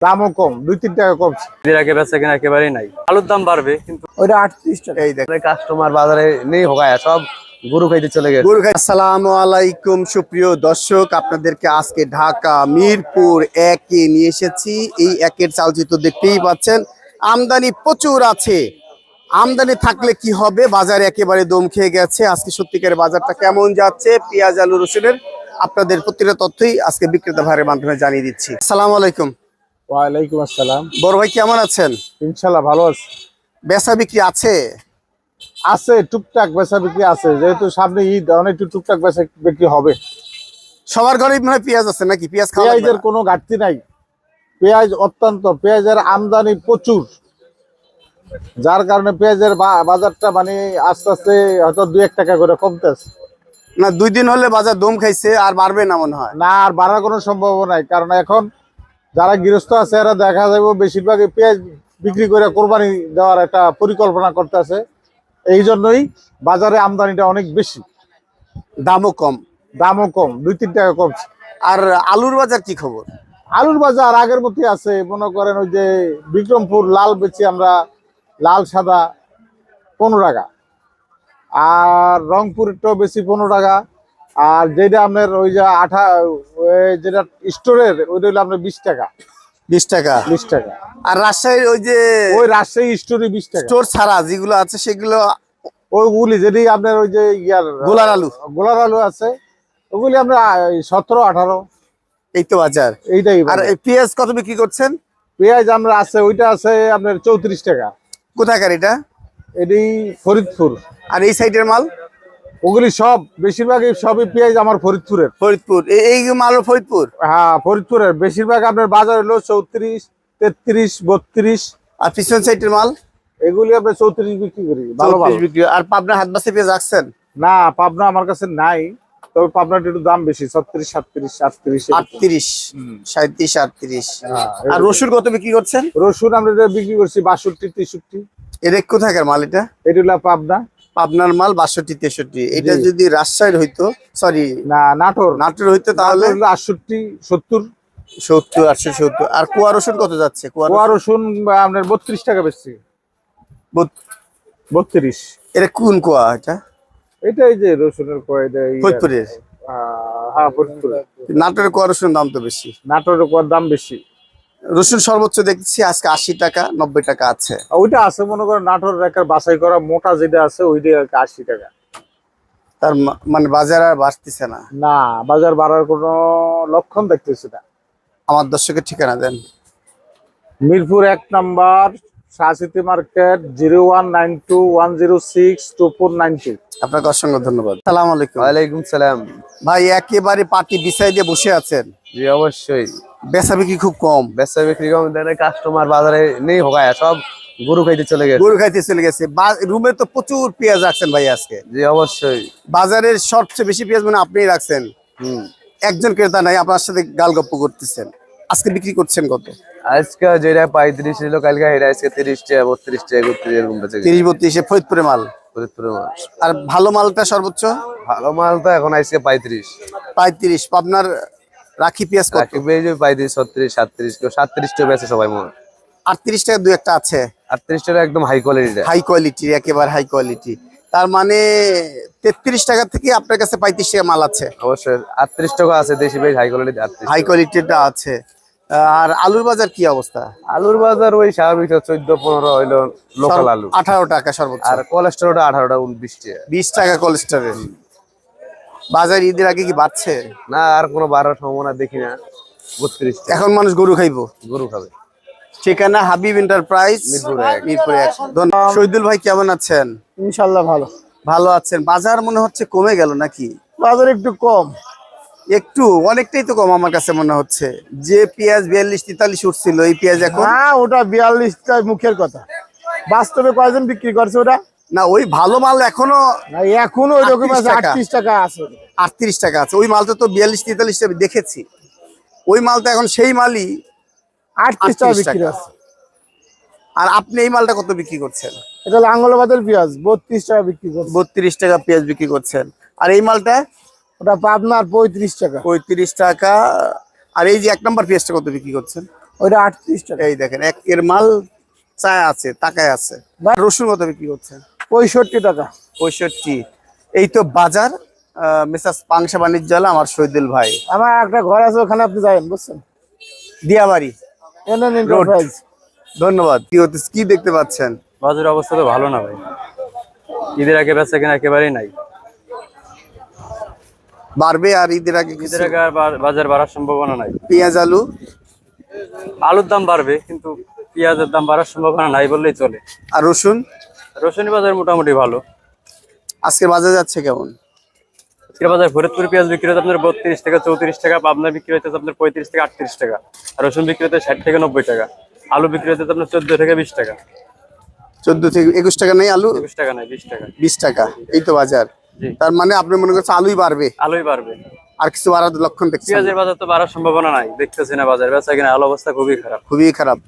দামও কম, 2-3 টাকা কমছে। এর আগে বেচা কেনা একেবারেই নাই। আলুর দাম বাড়বে কিন্তু ওইটা 38 টাকা। এই দেখেন কাস্টমার বাজারে নেই হোগায় সব গরু খাইতে চলে গেছে। আসসালামু আলাইকুম সুপ্রিয় দর্শক, আপনাদেরকে আজকে ঢাকা মিরপুর 1-এ নিয়ে এসেছি। এই 1-এর চালচিত্র দেখতেই পাচ্ছেন, আমদানি প্রচুর আছে। আমদানি থাকলে কি হবে, বাজার একেবারে দম খেয়ে গেছে। আজকে সত্যিকারের বাজারটা কেমন যাচ্ছে, পেঁয়াজ আলু রসুনের আপনাদের প্রতিটা তথ্যই আজকে বিক্রেতা ভাইয়ের মাধ্যমে জানিয়ে দিচ্ছি। আসসালামু আলাইকুম। ওয়ালাইকুম আসসালাম। বড় ভাই কেমন আছেন? ইনশাআল্লাহ ভালো আছে। বেচা বিক্রি আছে? আছে, টুকটাক বেচা বিক্রি আছে, যেহেতু সামনে ঈদ, অনেক টুকটাক বেচা বিক্রি হবে। সবার ঘরে মনে হয় পেঁয়াজ আছে নাকি? পেঁয়াজ খাওয়া পেঁয়াজের কোনো ঘাটতি নাই। পেঁয়াজের আমদানি প্রচুর, যার কারণে পেঁয়াজের বাজারটা মানে আস্তে আস্তে হয়তো 2-1 টাকা করে কমতেছে। না, 2 দিন হলে বাজার দম খাইছে, আর বাড়বে না মনে হয়। না, আর বাড়ার কোনো সম্ভাবনা নাই, কারণ এখন যারা গৃহস্থ আছে এরা দেখা যাবে বেশিরভাগই পেঁয়াজ বিক্রি করে কোরবানি দেওয়ার একটা পরিকল্পনা করতেছে। এই জন্যই বাজারে আমদানিটা অনেক বেশি, দামও কম। 2-3 টাকা কমছে। আর আলুর বাজার কি খবর? আলুর বাজার আগের মতোই আছে, মনে করেন ওই যে বিক্রমপুর লাল বেচি আমরা, লাল সাদা 15 টাকা, আর রংপুরেরটাও বেশি 15 টাকা, আর যেটা আপনার ওই যে যেটা স্টোরের ওইটা হলো আপনার 20 টাকা। 20 টাকা। 20 টাকা। আর রাজশাহীর ওই যে ওই রাজশাহী স্টোরে 20 টাকা। স্টোর ছাড়া যেগুলো আছে সেগুলো ওইগুলি যেটি আপনার ওই যে গোলার আলু আছে, ওগুলি আপনার 17-18। এই তো বাজার। এইটাই আর এই পেঁয়াজ কত বিক্রি করছেন? পেঁয়াজ আমরা আছে, ওইটা আছে আপনার 34 টাকা। কোথাকার এটা? এটি ফরিদপুর। আর এই সাইডের মাল? ওগুলি সব বেশিরভাগই সবই পেঁয়াজ আমার ফরিদপুরের। ফরিদপুর, এই মাল ফরিদপুর? হ্যাঁ, ফরিদপুরের বেশিরভাগ আপনার বাজার হলো 34, 33, 32। আর পিছন সাইডের মাল? এগুলি আপনার 34 বিক্রি করি, ভালো ভালো বিক্রি। আর পাবনা হাট বাসে পেঁয়াজ রাখছেন? না, পাবনা আমার কাছে নাই, তবে পাবনাটা একটু দাম বেশি, 36, 37, 38। 38, 37, 38। আর রসুন কত বিক্রি করছেন? রসুন আমরা এটা বিক্রি করছি 62, 63। এটা কোথাকার মাল? এটা হলো পাবনা। পাবনার মাল 62, 63। এটা যদি রাজশাহীর হইতো, সরি না, নাটোর হইতো তাহলে 68, 70। 70, 80, 70। আর কুয়া রসুন কত যাচ্ছে? কুয়া রসুন আপনার 32 টাকা বেচছি। 32। এটা কোন কুয়া? এটাই যে রসুনের কুয়া, এটা ফরিদপুরের? হ্যাঁ, ফরিদপুরের। নাটোরের কুয়া রসুনের দাম তো বেশি। নাটোরের কুয়ার দাম বেশি। রসুন সর্বোচ্চ দেখছি আজকে 80 টাকা, 90 টাকা আছে। ওইটা আছে, মনে করেন নাটোরের একটা বাছাই করা মোটা যেটা আছে, ওইটাই 80 টাকা। তার মানে বাজার আর বাড়তেছে না? না, বাজার বাড়ার কোনো লক্ষণ দেখতেছি না। আমার দর্শকের ঠিকানা দেন। মিরপুর 1 নাম্বার, শাহসিতি মার্কেট, 0192106292। আপনাকে অসংখ্য ধন্যবাদ। আসসালামু আলাইকুম। ওয়ালাইকুম সালাম। ভাই একেবারে পার্টি বিছাই দিয়ে বসে আছেন? জি অবশ্যই। বেচা বিক্রি খুব কম। বেচা বিক্রি কম, কাস্টমার বাজারে নেই হোগায় সব গরু খাইতে চলে গেছে। গরু খাইতে চলে গেছে। রুমে তো প্রচুর পেঁয়াজ রাখছেন ভাই আজকে? জি অবশ্যই। বাজারের সবচেয়ে বেশি পেঁয়াজ মানে আপনিই রাখছেন। একজন ক্রেতা নাই, আপনার সাথে গালগপ্প করতেছেন। আজকে বিক্রি করছেন কত? আজকে যেটা 35 ছিল, কালকে এটা আজকে 30 টাকা, 32 টাকা, 32 এরকম বেচে গেছে। 30-32 ফরিদপুরের মাল? ফরিদপুরের মাল। আর ভালো মালটা সর্বোচ্চ? ভালো মাল তো এখন আজকে 35। 35। পাবনার রাখি পেঁয়াজ কত? 35, 36, 37, কেউ 37 টাকা বেচে সবাই মনে। 38 টাকা 2-1টা আছে। 38 টাকা একদম হাই কোয়ালিটি। হাই কোয়ালিটি, একেবারে হাই কোয়ালিটি। তার মানে 33 টাকা থেকে আপনার কাছে 35 টাকা মাল আছে? অবশ্যই 38 টাকা আছে, দেশি বেশ হাই কোয়ালিটি। হাই কোয়ালিটিটা আছে। আর আলুর বাজার কি অবস্থা? আলুর বাজার ওই স্বাভাবিক 14-15 হইলো লোকাল আলু। 18 টাকা সর্বোচ্চ। আর কোলেস্টেরলটা 18 টাকা, 19 টাকা। 20 টাকা কোলেস্টেরল। বাজার ঈদের আগে কি বাড়ছে? না, আর কোনো বাড়ার সম্ভাবনা দেখি না। 32 টাকা। এখন মানুষ গরু খাইবো? গরু খাবে। ঠিকানা হাবিব এন্টারপ্রাইজ, মিরপুর 1। ধন্যবাদ। শহীদুল ভাই কেমন আছেন? ইনশাআল্লাহ ভালো। ভালো আছেন। বাজার মনে হচ্ছে কমে গেল নাকি? বাজার একটু কম। একটু? অনেকটাই তো কম আমার কাছে মনে হচ্ছে। যে পেঁয়াজ 42-43 উঠছিল, এই পেঁয়াজ এখন? না, ওটা 42টা মুখের কথা, বাস্তবে কয়জন বিক্রি করছে ওটা? না, ওই ভালো মাল এখনো এখনো ওই রকম আছে, 38 টাকা আছে। 38 টাকা আছে। ওই মালটা তো 42-43 টাকা দেখেছি। ওই মালটা এখন সেই মালই 38 টাকা বিক্রি আছে। আর আপনি এই মালটা কত বিক্রি করছেন? এটা লাঙ্গলবাদের পেঁয়াজ 32 টাকা বিক্রি করছে। 32 টাকা পেঁয়াজ বিক্রি করছেন। আর এই মালটা? ওটা পাবনার 35 টাকা। 35 টাকা। আর এই যে 1 নম্বর পেঁয়াজটা কত বিক্রি করছেন? ওইটা 38 টাকা। এই দেখেন একের মাল চায় আছে, টাকায় আছে। রসুন কত বিক্রি করছেন? 65 টাকা। 65। এই তো বাজার। মিসেস পাংশা বাণিজ্যালয়, আমার শহীদুল ভাই। আমার একটা ঘর আছে, ওখানে আপনি যাবেন, বুঝছেন? Diabari NN road. এন্টারপ্রাইজ। ধন্যবাদ। কি দেখতে পাচ্ছেন? বাজারের অবস্থা তো ভালো না ভাই, ঈদের আগে বেচা কেনা একেবারেই নাই। বাড়বে আর ঈদের আগে কিছু? ঈদের আগে আর বাজার বাড়ার সম্ভাবনা নাই। পেঁয়াজ আলু? আলুর দাম বাড়বে, কিন্তু পেঁয়াজের দাম বাড়ার সম্ভাবনা নাই বললেই চলে। আর রসুন? রসুনি বাজার মোটামুটি ভালো। আজকে বাজার যাচ্ছে কেমন? আজকের বাজার ফরিদপুর পেঁয়াজ বিক্রি হচ্ছে আপনার 32 টাকা 34 টাকা, পাবনা বিক্রি হচ্ছে আপনার 35 থেকে 38 টাকা, আর রসুন বিক্রি হচ্ছে 60 থেকে 90 টাকা, আলু বিক্রি হচ্ছে আপনার 14 থেকে 20 টাকা। 14 থেকে 21 টাকা নেই আলু? 20 টাকা নাই, 20 টাকা। 20 টাকা, এই তো বাজার। জি। তার মানে আপনি মনে করছেন আলুই বাড়বে, আলুই বাড়বে, আর কিছু বাড়ার লক্ষণ দেখছেন? পেঁয়াজের বাজার তো বাড়ার সম্ভাবনা নাই, দেখতেছি না বাজার বেচা কিনা, আলু অবস্থা খুবই খারাপ। খুবই খারাপ।